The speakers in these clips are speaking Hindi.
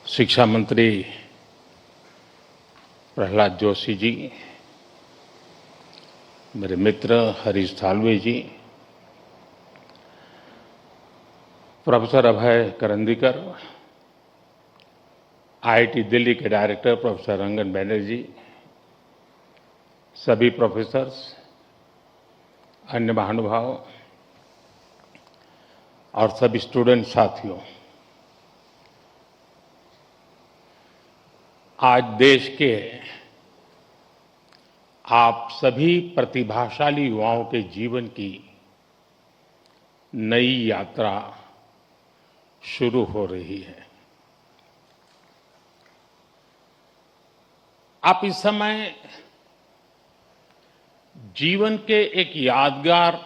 शिक्षा मंत्री प्रहलाद जोशी जी, मेरे मित्र हरीश साल्वे जी, प्रोफेसर अभय करंदीकर, आईआईटी दिल्ली के डायरेक्टर प्रोफेसर रंगन बैनर्जी, सभी प्रोफेसर्स, अन्य महानुभाव और सभी स्टूडेंट साथियों, आज देश के आप सभी प्रतिभाशाली युवाओं के जीवन की नई यात्रा शुरू हो रही है। आप इस समय जीवन के एक यादगार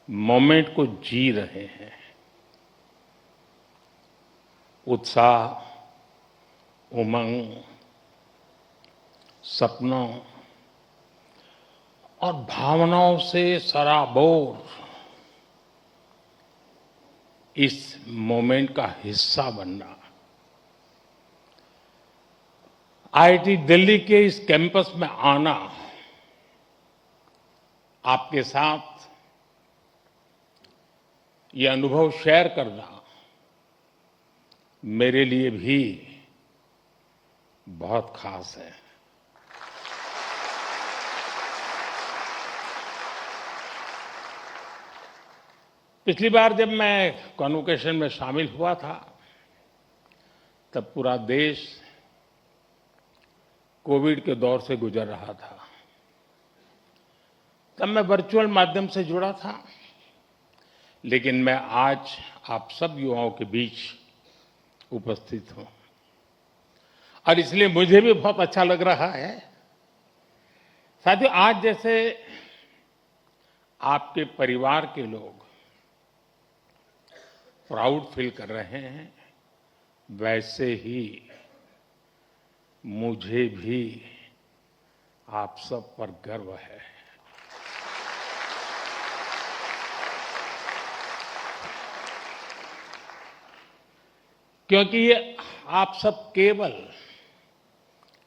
मोमेंट को जी रहे हैं। उत्साह, उमंग, सपनों और भावनाओं से सराबोर इस मोमेंट का हिस्सा बनना, आईआईटी दिल्ली के इस कैंपस में आना, आपके साथ ये अनुभव शेयर करना मेरे लिए भी बहुत खास है। पिछली बार जब मैं कॉन्वोकेशन में शामिल हुआ था, तब पूरा देश कोविड के दौर से गुजर रहा था। तब मैं वर्चुअल माध्यम से जुड़ा था, लेकिन मैं आज आप सब युवाओं के बीच उपस्थित हूं और इसलिए मुझे भी बहुत अच्छा लग रहा है। साथियों, आज जैसे आपके परिवार के लोग प्राउड फील कर रहे हैं, वैसे ही मुझे भी आप सब पर गर्व है। क्योंकि ये आप सब केवल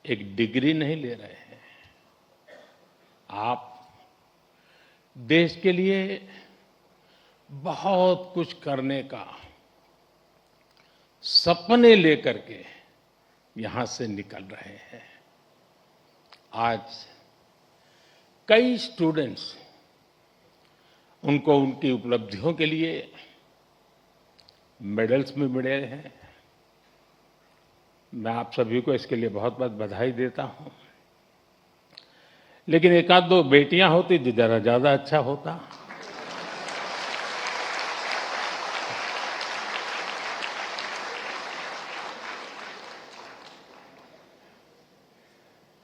एक डिग्री नहीं ले रहे हैं, आप देश के लिए बहुत कुछ करने का सपने लेकर के यहां से निकल रहे हैं। आज कई स्टूडेंट्स, उनको उनकी उपलब्धियों के लिए मेडल्स भी मिले हैं। मैं आप सभी को इसके लिए बहुत बहुत बधाई देता हूं। लेकिन एक आध दो बेटियां होती तो जरा ज्यादा अच्छा होता।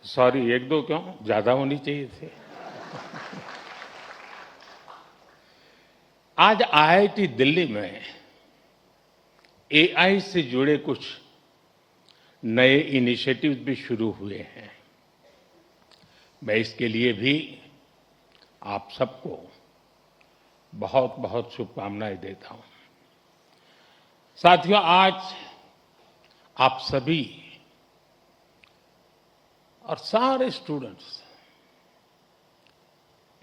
सॉरी, एक दो क्यों, ज्यादा होनी चाहिए थी। आज आईआईटी दिल्ली में एआई से जुड़े कुछ नए इनिशिएटिव्स भी शुरू हुए हैं। मैं इसके लिए भी आप सबको बहुत बहुत शुभकामनाएं देता हूं। साथियों, आज आप सभी और सारे स्टूडेंट्स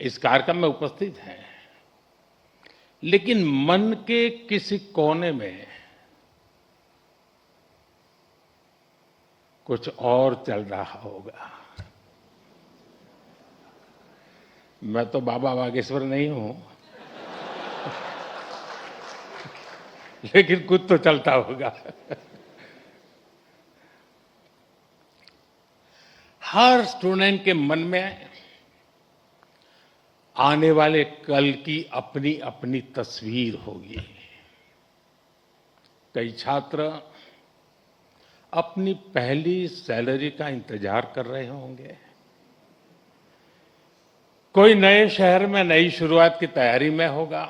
इस कार्यक्रम में उपस्थित हैं, लेकिन मन के किसी कोने में कुछ और चल रहा होगा। मैं तो बाबा बागेश्वर नहीं हूं, लेकिन कुछ तो चलता होगा। हर स्टूडेंट के मन में आने वाले कल की अपनी अपनी तस्वीर होगी। कई छात्र अपनी पहली सैलरी का इंतजार कर रहे होंगे, कोई नए शहर में नई शुरुआत की तैयारी में होगा,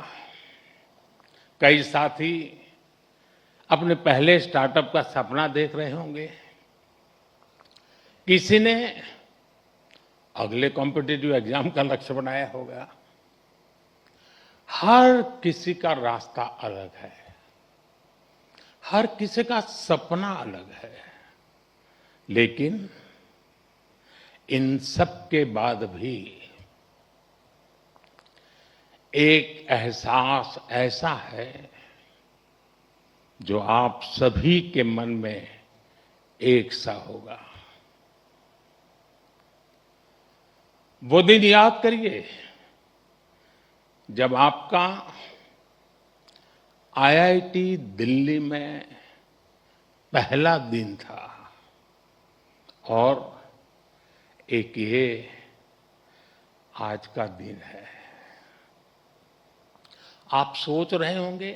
कई साथी अपने पहले स्टार्टअप का सपना देख रहे होंगे, किसी ने अगले कॉम्पिटिटिव एग्जाम का लक्ष्य बनाया होगा। हर किसी का रास्ता अलग है, हर किसी का सपना अलग है, लेकिन इन सब के बाद भी एक एहसास ऐसा है जो आप सभी के मन में एक सा होगा। वो दिन याद करिए जब आपका आईआईटी दिल्ली में पहला दिन था और एक ये आज का दिन है। आप सोच रहे होंगे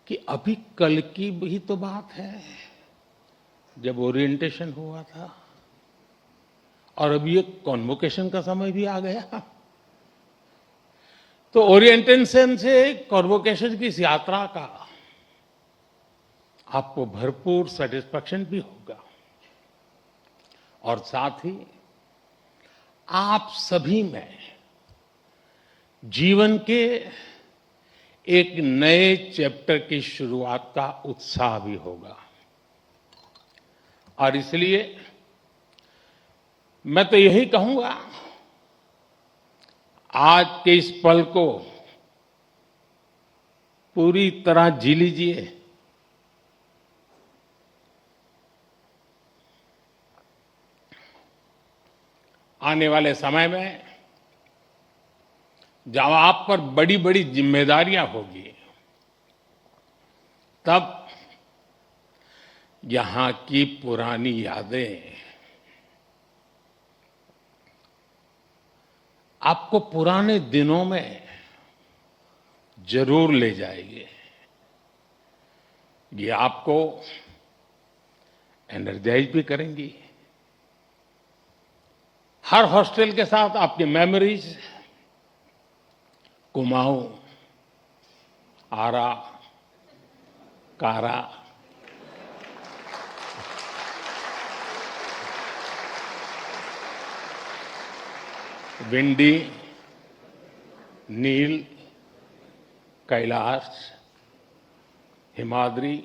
कि अभी कल की भी तो बात है जब ओरिएंटेशन हुआ था और अभी एक कॉन्वोकेशन का समय भी आ गया। तो ओरिएंटेशन से कॉन्वोकेशन की इस यात्रा का आपको भरपूर सेटिस्फैक्शन भी होगा और साथ ही आप सभी में जीवन के एक नए चैप्टर की शुरुआत का उत्साह भी होगा। और इसलिए मैं तो यही कहूंगा, आज के इस पल को पूरी तरह जी लीजिए। आने वाले समय में जब आप पर बड़ी बड़ी जिम्मेदारियां होगी, तब यहां की पुरानी यादें आपको पुराने दिनों में जरूर ले जाएगी। ये आपको एनर्जाइज भी करेंगी। हर हॉस्टल के साथ आपकी memories Kumaon, Ara, Kara, Vindy, Nil, Kailash, Himadri,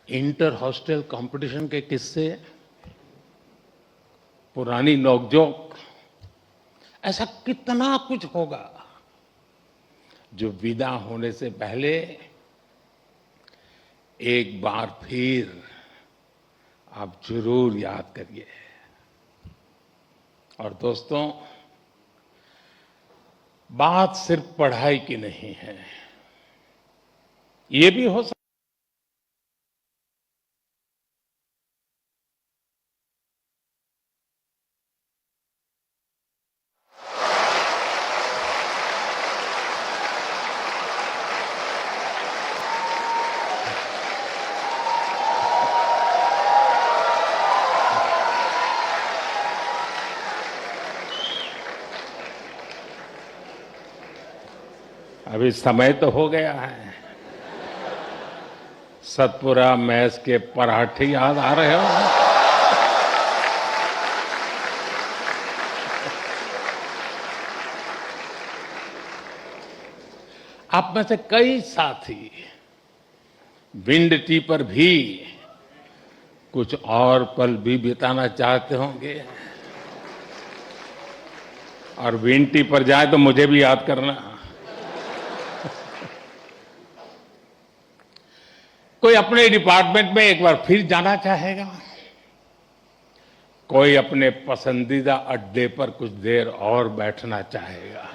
inter hostel competition के किस्से, पुरानी नोकझोंक, ऐसा कितना कुछ होगा जो विदा होने से पहले एक बार फिर आप जरूर याद करिए। और दोस्तों, बात सिर्फ पढ़ाई की नहीं है। ये भी हो सकता अभी समय तो हो गया है। सतपुरा मैस के पराठे याद आ रहे हो? आप में से कई साथी विंड टी पर भी कुछ और पल भी बिताना चाहते होंगे, और विंड टी पर जाए तो मुझे भी याद करना। कोई अपने डिपार्टमेंट में एक बार फिर जाना चाहेगा, कोई अपने पसंदीदा अड्डे पर कुछ देर और बैठना चाहेगा।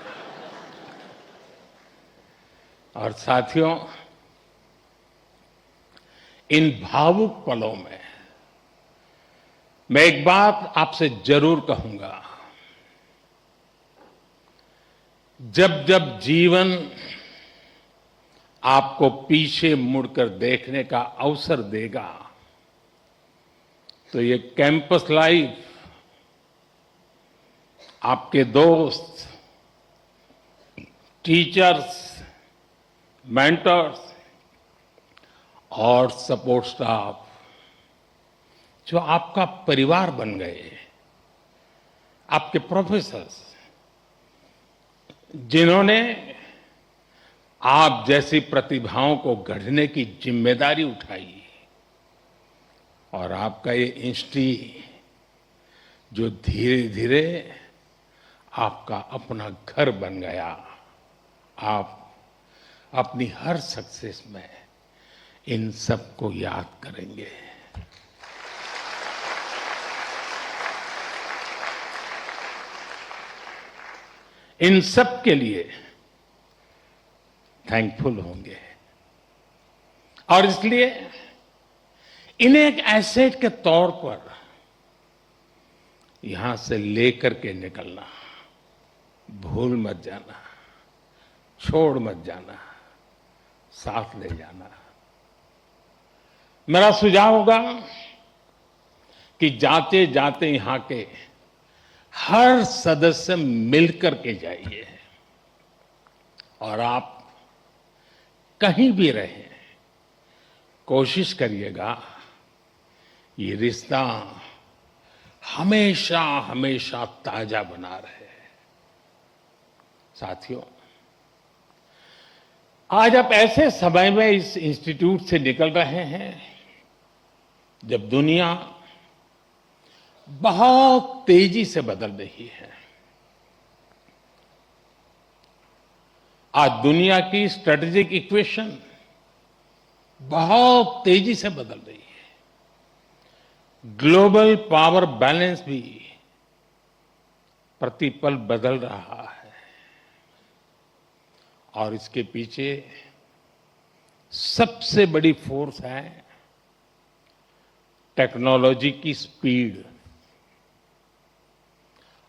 और साथियों, इन भावुक पलों में मैं एक बात आपसे जरूर कहूंगा। जब जब जीवन आपको पीछे मुड़कर देखने का अवसर देगा, तो ये कैंपस लाइफ आपके दोस्त, टीचर्स, मेंटर्स और सपोर्ट स्टाफ जो आपका परिवार बन गए, आपके प्रोफेसर्स, जिन्होंने आप जैसी प्रतिभाओं को गढ़ने की जिम्मेदारी उठाई और आपका ये इंस्टीट्यूट जो धीरे धीरे आपका अपना घर बन गया। आप अपनी हर सक्सेस में इन सबको याद करेंगे। इन सब के लिए थैंकफुल होंगे और इसलिए इन्हें एक एसेट के तौर पर यहां से लेकर के निकलना, भूल मत जाना, छोड़ मत जाना, साथ ले जाना। मेरा सुझाव होगा कि जाते जाते यहां के हर सदस्य मिलकर के जाइए और आप कहीं भी रहें, कोशिश करिएगा ये रिश्ता हमेशा हमेशा ताजा बना रहे। साथियों, आज आप ऐसे समय में इस इंस्टीट्यूट से निकल रहे हैं जब दुनिया बहुत तेजी से बदल रही है। आज दुनिया की स्ट्रेटेजिक इक्वेशन बहुत तेजी से बदल रही है। ग्लोबल पावर बैलेंस भी प्रतिपल बदल रहा है और इसके पीछे सबसे बड़ी फोर्स है टेक्नोलॉजी की स्पीड।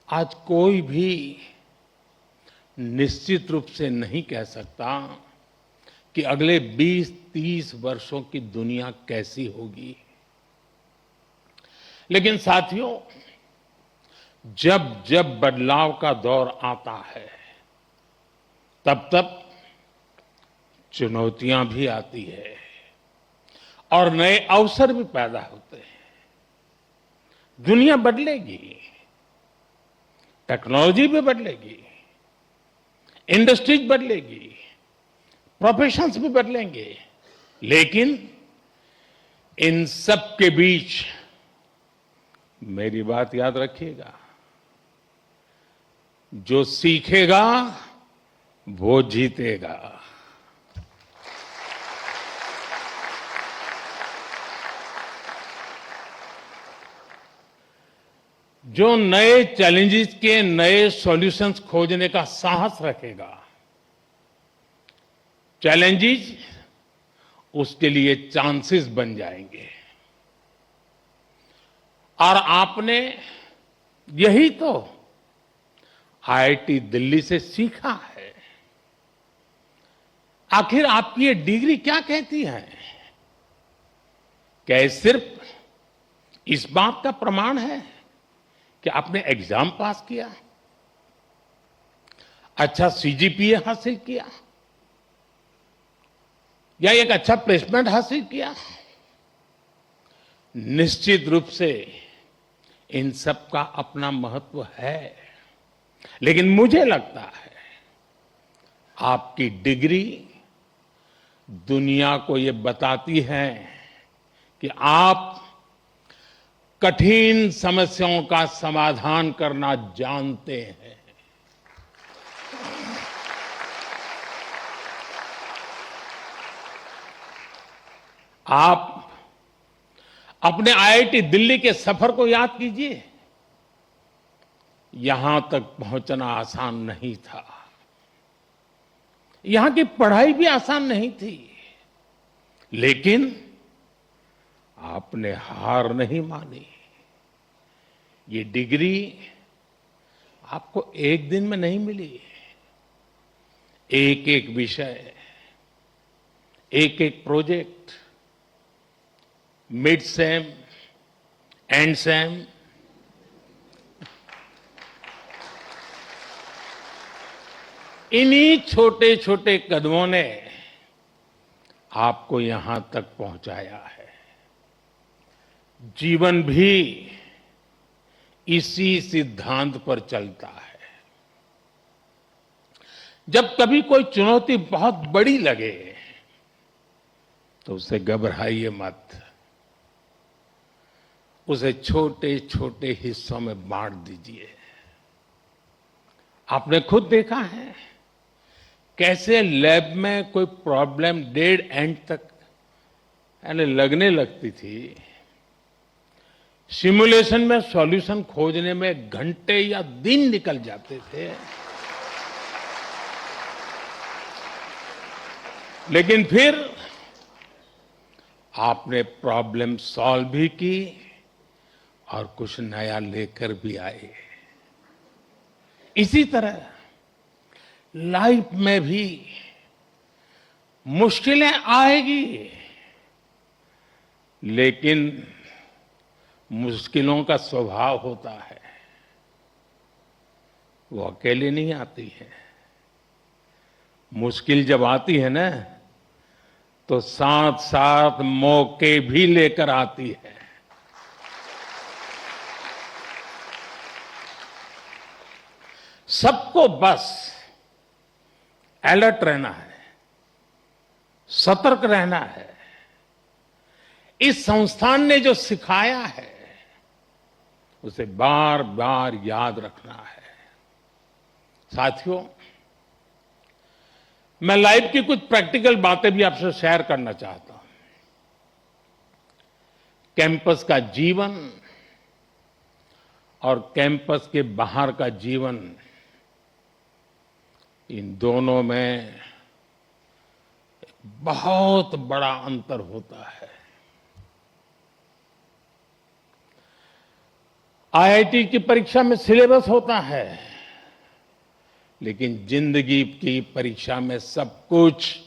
आज कोई भी निश्चित रूप से नहीं कह सकता कि अगले 20-30 वर्षों की दुनिया कैसी होगी। लेकिन साथियों, जब जब बदलाव का दौर आता है तब तब चुनौतियां भी आती है और नए अवसर भी पैदा होते हैं। दुनिया बदलेगी, टेक्नोलॉजी भी बदलेगी, इंडस्ट्रीज बदलेगी, प्रोफेशंस भी बदलेंगे, लेकिन इन सब के बीच मेरी बात याद रखिएगा, जो सीखेगा वो जीतेगा। जो नए चैलेंजेस के नए सॉल्यूशंस खोजने का साहस रखेगा, चैलेंजेस उसके लिए चांसेस बन जाएंगे। और आपने यही तो आईआईटी दिल्ली से सीखा है। आखिर आपकी ये डिग्री क्या कहती है? क्या ये सिर्फ इस बात का प्रमाण है कि आपने एग्जाम पास किया, अच्छा सीजीपीए हासिल किया या एक अच्छा प्लेसमेंट हासिल किया? निश्चित रूप से इन सब का अपना महत्व है, लेकिन मुझे लगता है आपकी डिग्री दुनिया को ये बताती है कि आप कठिन समस्याओं का समाधान करना जानते हैं। आप अपने आईआईटी दिल्ली के सफर को याद कीजिए। यहां तक पहुंचना आसान नहीं था, यहां की पढ़ाई भी आसान नहीं थी, लेकिन आपने हार नहीं मानी। ये डिग्री आपको एक दिन में नहीं मिली। एक एक विषय, एक एक project, mid sem, and same, इन्हीं छोटे छोटे कदमों ने आपको यहां तक पहुंचाया है। जीवन भी इसी सिद्धांत पर चलता है। जब कभी कोई चुनौती बहुत बड़ी लगे तो उसे घबराइए मत, उसे छोटे छोटे हिस्सों में बांट दीजिए। आपने खुद देखा है कैसे लैब में कोई प्रॉब्लम डेड एंड तक यानी लगने लगती थी, सिमुलेशन में सॉल्यूशन खोजने में घंटे या दिन निकल जाते थे, लेकिन फिर आपने प्रॉब्लम सॉल्व भी की और कुछ नया लेकर भी आए। इसी तरह लाइफ में भी मुश्किलें आएगी, लेकिन मुश्किलों का स्वभाव होता है, वो अकेले नहीं आती है। मुश्किल जब आती है ना तो साथ साथ मौके भी लेकर आती है। सबको बस अलर्ट रहना है, सतर्क रहना है। इस संस्थान ने जो सिखाया है उसे बार बार याद रखना है। साथियों, मैं लाइफ की कुछ प्रैक्टिकल बातें भी आपसे शेयर करना चाहता हूं। कैंपस का जीवन और कैंपस के बाहर का जीवन, इन दोनों में बहुत बड़ा अंतर होता है। आईआईटी की परीक्षा में सिलेबस होता है, लेकिन जिंदगी की परीक्षा में सब कुछ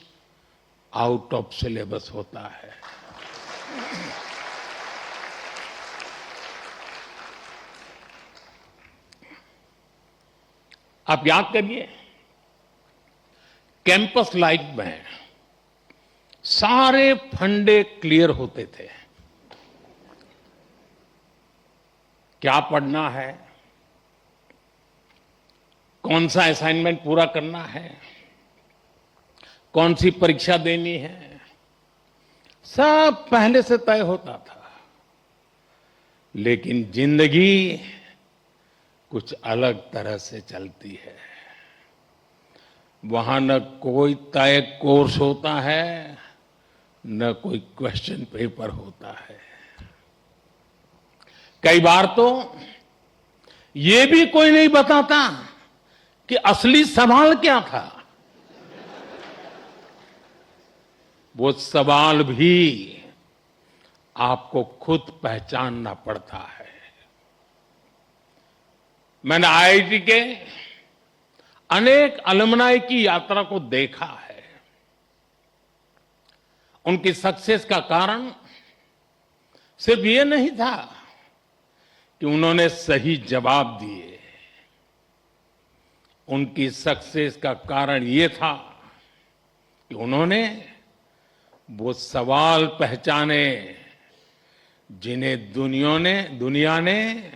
आउट ऑफ सिलेबस होता है। आप याद करिए, कैंपस लाइफ में सारे फंडे क्लियर होते थे। क्या पढ़ना है, कौन सा असाइनमेंट पूरा करना है, कौन सी परीक्षा देनी है, सब पहले से तय होता था। लेकिन जिंदगी कुछ अलग तरह से चलती है। वहां न कोई तय कोर्स होता है, न कोई क्वेश्चन पेपर होता है। कई बार तो ये भी कोई नहीं बताता कि असली सवाल क्या था। वो सवाल भी आपको खुद पहचानना पड़ता है। मैंने आईआईटी के अनेक अलुमनाई की यात्रा को देखा है। उनकी सक्सेस का कारण सिर्फ ये नहीं था कि उन्होंने सही जवाब दिए। उनकी सक्सेस का कारण ये था कि उन्होंने वो सवाल पहचाने जिन्हें दुनिया ने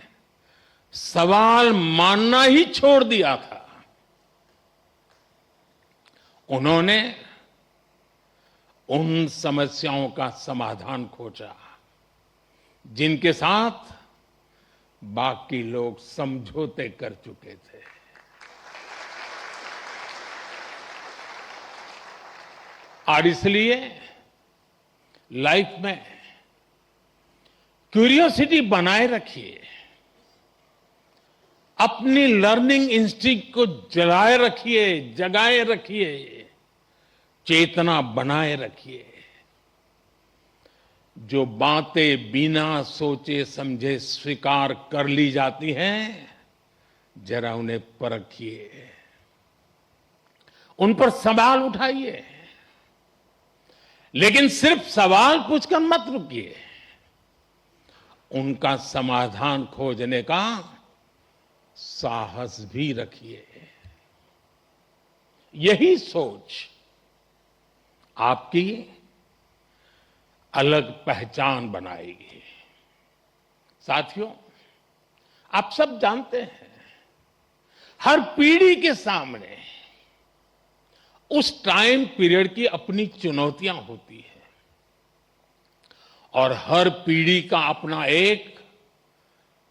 सवाल मानना ही छोड़ दिया था। उन्होंने उन समस्याओं का समाधान खोजा जिनके साथ बाकी लोग समझौते कर चुके थे। और इसलिए लाइफ में क्यूरियोसिटी बनाए रखिए, अपनी लर्निंग इंस्टिंक्ट को जगाए रखिए, चेतना बनाए रखिए। जो बातें बिना सोचे समझे स्वीकार कर ली जाती हैं, जरा उन्हें परखिए, उन पर सवाल उठाइए, लेकिन सिर्फ सवाल पूछकर मत रुकिए, उनका समाधान खोजने का साहस भी रखिए। यही सोच आपकी अलग पहचान बनाएगी। साथियों, आप सब जानते हैं, हर पीढ़ी के सामने उस टाइम पीरियड की अपनी चुनौतियां होती है और हर पीढ़ी का अपना एक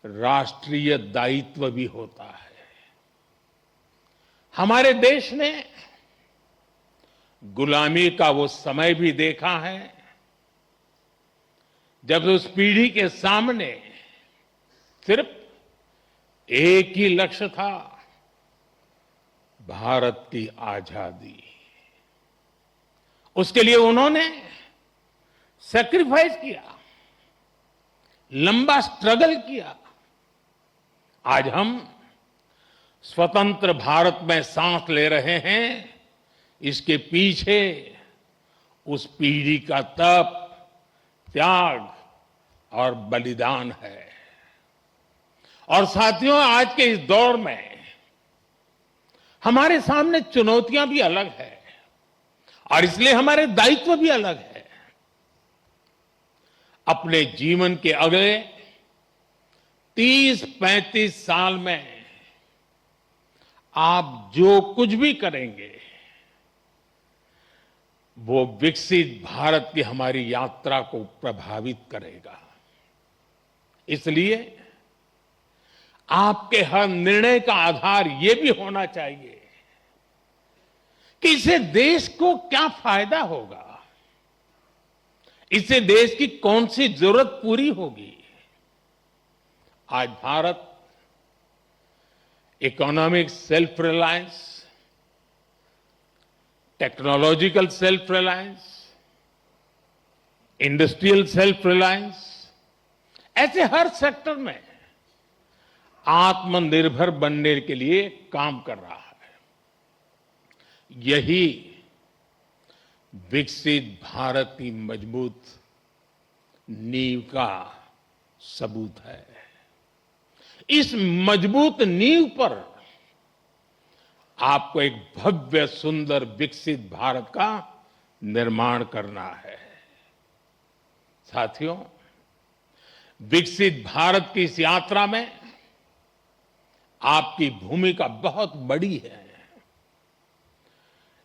राष्ट्रीय दायित्व भी होता है। हमारे देश ने गुलामी का वो समय भी देखा है जब उस पीढ़ी के सामने सिर्फ एक ही लक्ष्य था, भारत की आजादी। उसके लिए उन्होंने सैक्रिफाइस किया, लंबा स्ट्रगल किया। आज हम स्वतंत्र भारत में सांस ले रहे हैं, इसके पीछे उस पीढ़ी का तप, त्याग और बलिदान है। और साथियों, आज के इस दौर में हमारे सामने चुनौतियां भी अलग है और इसलिए हमारे दायित्व भी अलग है। अपने जीवन के अगले 30-35 साल में आप जो कुछ भी करेंगे वो विकसित भारत की हमारी यात्रा को प्रभावित करेगा। इसलिए आपके हर निर्णय का आधार ये भी होना चाहिए कि इससे देश को क्या फायदा होगा, इससे देश की कौन सी जरूरत पूरी होगी। आज Bharat economic self reliance, technological self reliance, industrial self reliance, ऐसे हर सेक्टर में आत्मनिर्भर बनने के लिए काम कर रहा है। यही विकसित भारत की मजबूत नींव का सबूत है। इस मजबूत नींव पर आपको एक भव्य, सुंदर, विकसित भारत का निर्माण करना है। साथियों, विकसित भारत की इस यात्रा में आपकी भूमिका बहुत बड़ी है।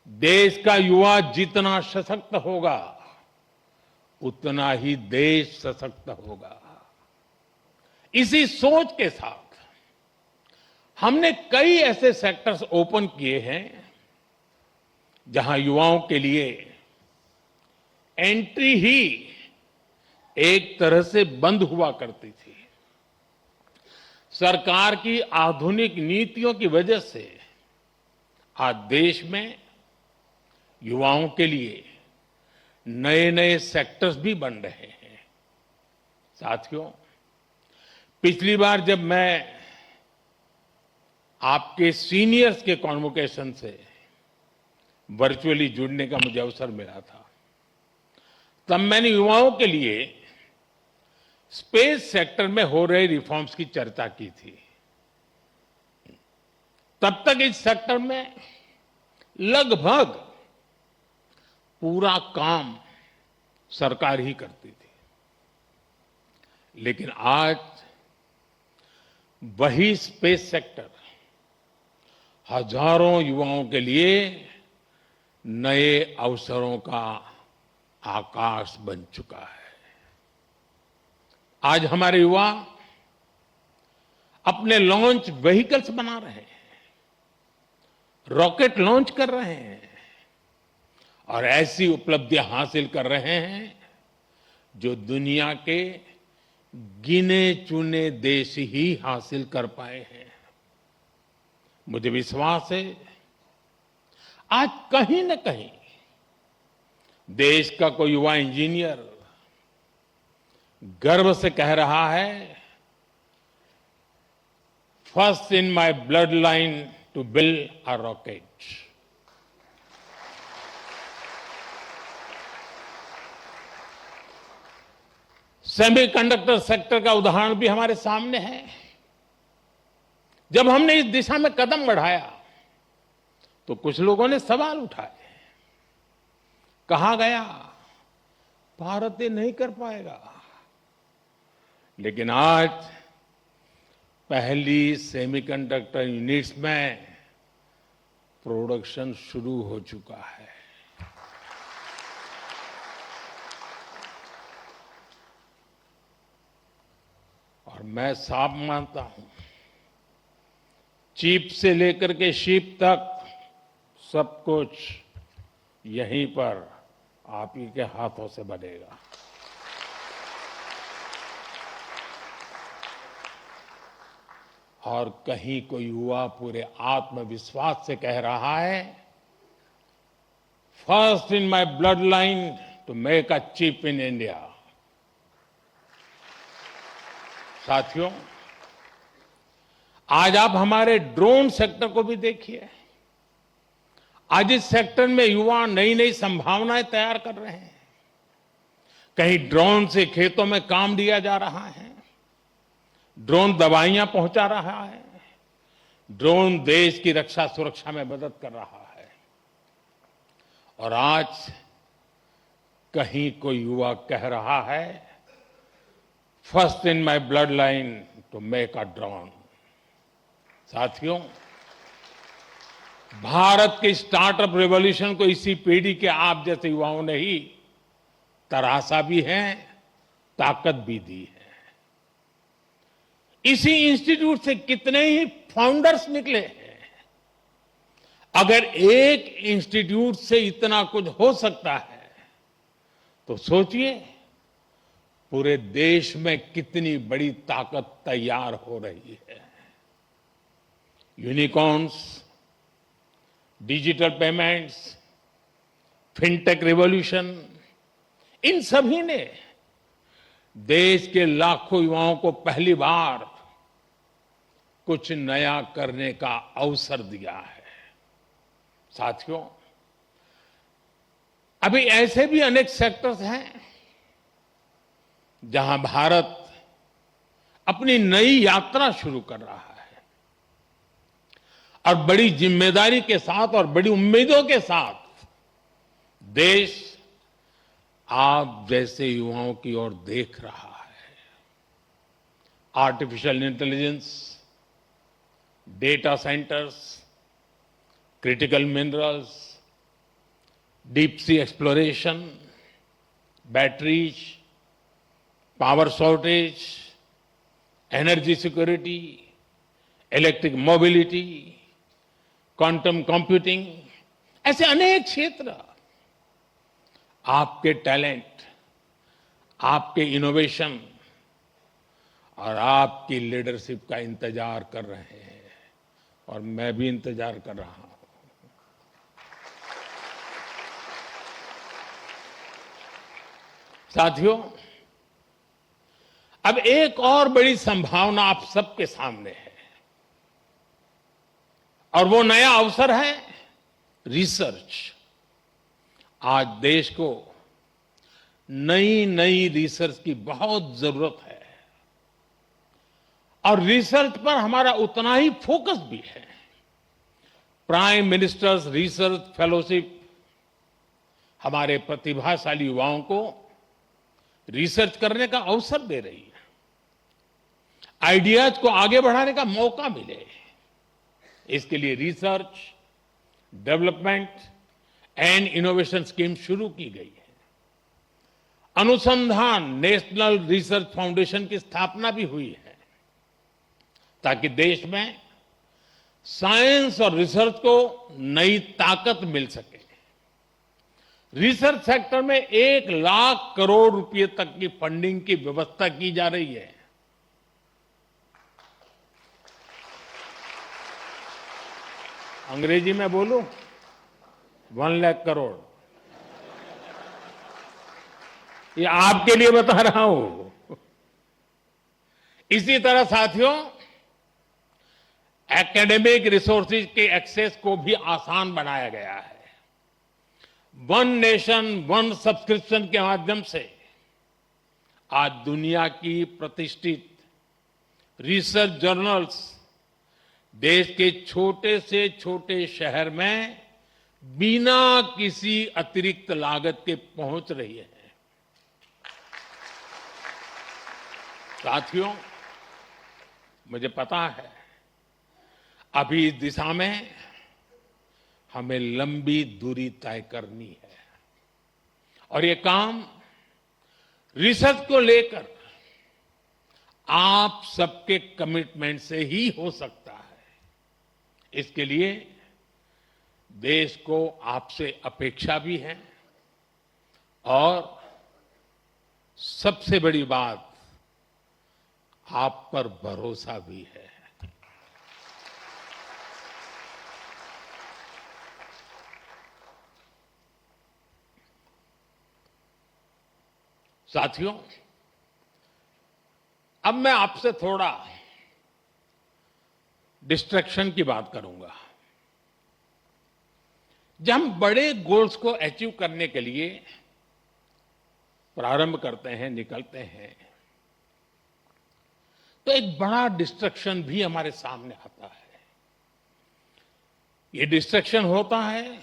देश का युवा जितना सशक्त होगा उतना ही देश सशक्त होगा। इसी सोच के साथ हमने कई ऐसे सेक्टर्स ओपन किए हैं जहां युवाओं के लिए एंट्री ही एक तरह से बंद हुआ करती थी। सरकार की आधुनिक नीतियों की वजह से आज देश में युवाओं के लिए नए नए सेक्टर्स भी बन रहे हैं। साथियों, पिछली बार जब मैं आपके सीनियर्स के कॉन्वोकेशन से वर्चुअली जुड़ने का मुझे अवसर मिला था, तब मैंने युवाओं के लिए स्पेस सेक्टर में हो रहे रिफॉर्म्स की चर्चा की थी। तब तक इस सेक्टर में लगभग पूरा काम सरकार ही करती थी, लेकिन आज वही स्पेस सेक्टर हजारों युवाओं के लिए नए अवसरों का आकाश बन चुका है। आज हमारे युवा अपने लॉन्च व्हीकल्स बना रहे हैं, रॉकेट लॉन्च कर रहे हैं और ऐसी उपलब्धियां हासिल कर रहे हैं जो दुनिया के गिने चुने देश ही हासिल कर पाए हैं। मुझे विश्वास है आज कहीं न कहीं देश का कोई युवा इंजीनियर गर्व से कह रहा है, first in my bloodline to build a rocket. Semiconductor sector का उदाहरण भी हमारे सामने है। जब हमने इस दिशा में कदम बढ़ाया तो कुछ लोगों ने सवाल उठाए। कहा गया भारत ये नहीं कर पाएगा, लेकिन आज पहली सेमीकंडक्टर यूनिट्स में प्रोडक्शन शुरू हो चुका है। और मैं साफ मानता हूं, चिप से लेकर के शिप तक सब कुछ यहीं पर आप ही के हाथों से बनेगा। और कहीं कोई युवा पूरे आत्मविश्वास से कह रहा है, first in my bloodline to make a chip in India. साथियों, आज आप हमारे ड्रोन सेक्टर को भी देखिए। आज इस सेक्टर में युवा नई नई संभावनाएं तैयार कर रहे हैं। कहीं ड्रोन से खेतों में काम लिया जा रहा है, ड्रोन दवाइयां पहुंचा रहा है, ड्रोन देश की रक्षा सुरक्षा में मदद कर रहा है। और आज कहीं कोई युवा कह रहा है, first in my bloodline to make a drone. साथियों, भारत के स्टार्टअप रेवोल्यूशन को इसी पीढ़ी के आप जैसे युवाओं ने ही तराशा भी है, ताकत भी दी है। इसी इंस्टीट्यूट से कितने ही फाउंडर्स निकले हैं। अगर एक इंस्टीट्यूट से इतना कुछ हो सकता है, तो सोचिए पूरे देश में कितनी बड़ी ताकत तैयार हो रही है। Unicorns, digital payments, fintech revolution, इन सभी ने देश के लाखों युवाओं को पहली बार कुछ नया करने का अवसर दिया है। साथियों, अभी ऐसे भी अनेक सेक्टर्स हैं जहां भारत अपनी नई यात्रा शुरू कर रहा है और बड़ी जिम्मेदारी के साथ और बड़ी उम्मीदों के साथ देश आप जैसे युवाओं की ओर देख रहा है। Artificial intelligence, data centres, critical minerals, deep sea exploration, batteries, power shortage, energy security, electric mobility, quantum computing, ऐसे अनेक क्षेत्र आपके टैलेंट, आपके इनोवेशन और आपकी लीडरशिप का इंतजार कर रहे हैं। और मैं भी इंतजार कर रहा हूं। साथियों, अब एक और बड़ी संभावना आप सबके सामने है और वो नया अवसर है रिसर्च। आज देश को नई नई रिसर्च की बहुत जरूरत है और रिसर्च पर हमारा उतना ही फोकस भी है। प्राइम मिनिस्टर्स रिसर्च फेलोशिप हमारे प्रतिभाशाली युवाओं को रिसर्च करने का अवसर दे रही है, आइडियाज को आगे बढ़ाने का मौका मिले, इसके लिए research, development and innovation scheme शुरू की गई है। अनुसंधान नेशनल रिसर्च फाउंडेशन की स्थापना भी हुई है ताकि देश में साइंस और रिसर्च को नई ताकत मिल सके। रिसर्च सेक्टर में 1 लाख करोड़ रुपए तक की फंडिंग की व्यवस्था की जा रही है। अंग्रेजी में बोलूं, 1 लाख करोड़। ये आपके लिए बता रहा हूं। इसी तरह साथियों, एकेडमिक रिसोर्सेज के एक्सेस को भी आसान बनाया गया है। वन नेशन वन सब्सक्रिप्शन के माध्यम से आज दुनिया की प्रतिष्ठित रिसर्च जर्नल्स देश के छोटे से छोटे शहर में बिना किसी अतिरिक्त लागत के पहुंच रही है। साथियों, मुझे पता है अभी इस दिशा में हमें लंबी दूरी तय करनी है और ये काम रिसर्च को लेकर आप सबके कमिटमेंट से ही हो सकता है। इसके लिए देश को आपसे अपेक्षा भी है और सबसे बड़ी बात, आप पर भरोसा भी है। साथियों, अब मैं आपसे थोड़ा डिस्ट्रैक्शन की बात करूंगा। जब हम बड़े गोल्स को अचीव करने के लिए प्रारंभ करते हैं, निकलते हैं, तो एक बड़ा डिस्ट्रैक्शन भी हमारे सामने आता है। ये डिस्ट्रैक्शन होता है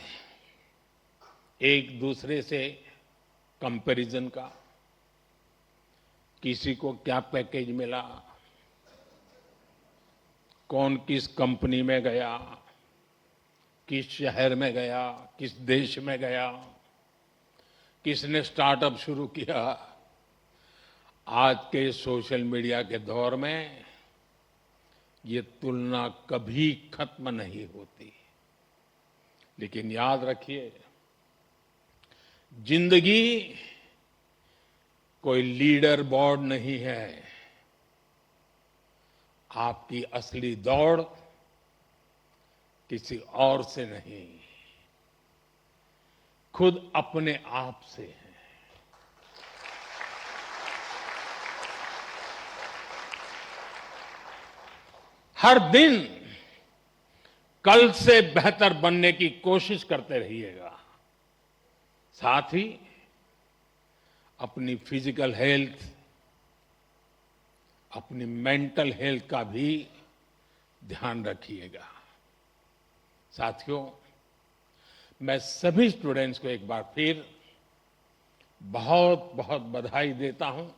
एक दूसरे से कंपैरिजन का। किसी को क्या पैकेज मिला, कौन किस कंपनी में गया, किस शहर में गया, किस देश में गया, किसने स्टार्टअप शुरू किया। आज के सोशल मीडिया के दौर में ये तुलना कभी खत्म नहीं होती। लेकिन याद रखिए, जिंदगी कोई लीडर बोर्ड नहीं है। आपकी असली दौड़ किसी और से नहीं, खुद अपने आप से है। हर दिन कल से बेहतर बनने की कोशिश करते रहिएगा। साथ ही अपनी फिजिकल हेल्थ, अपनी मेंटल हेल्थ का भी ध्यान रखिएगा। साथियों, मैं सभी स्टूडेंट्स को एक बार फिर बहुत बहुत बधाई देता हूं।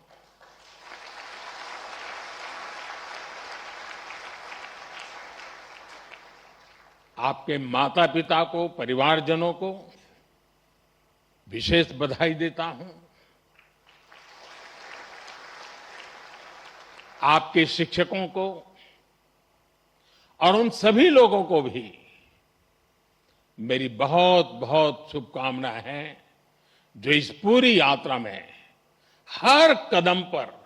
आपके माता पिता को, परिवारजनों को विशेष बधाई देता हूं। आपके शिक्षकों को और उन सभी लोगों को भी मेरी बहुत बहुत शुभकामनाएं हैं जो इस पूरी यात्रा में हर कदम पर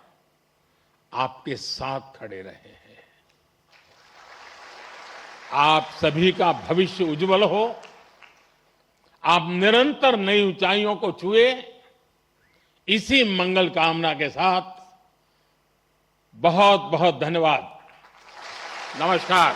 आपके साथ खड़े रहे हैं। आप सभी का भविष्य उज्जवल हो। आप निरंतर नई ऊंचाइयों को छुए। इसी मंगल कामना के साथ बहुत बहुत धन्यवाद। नमस्कार।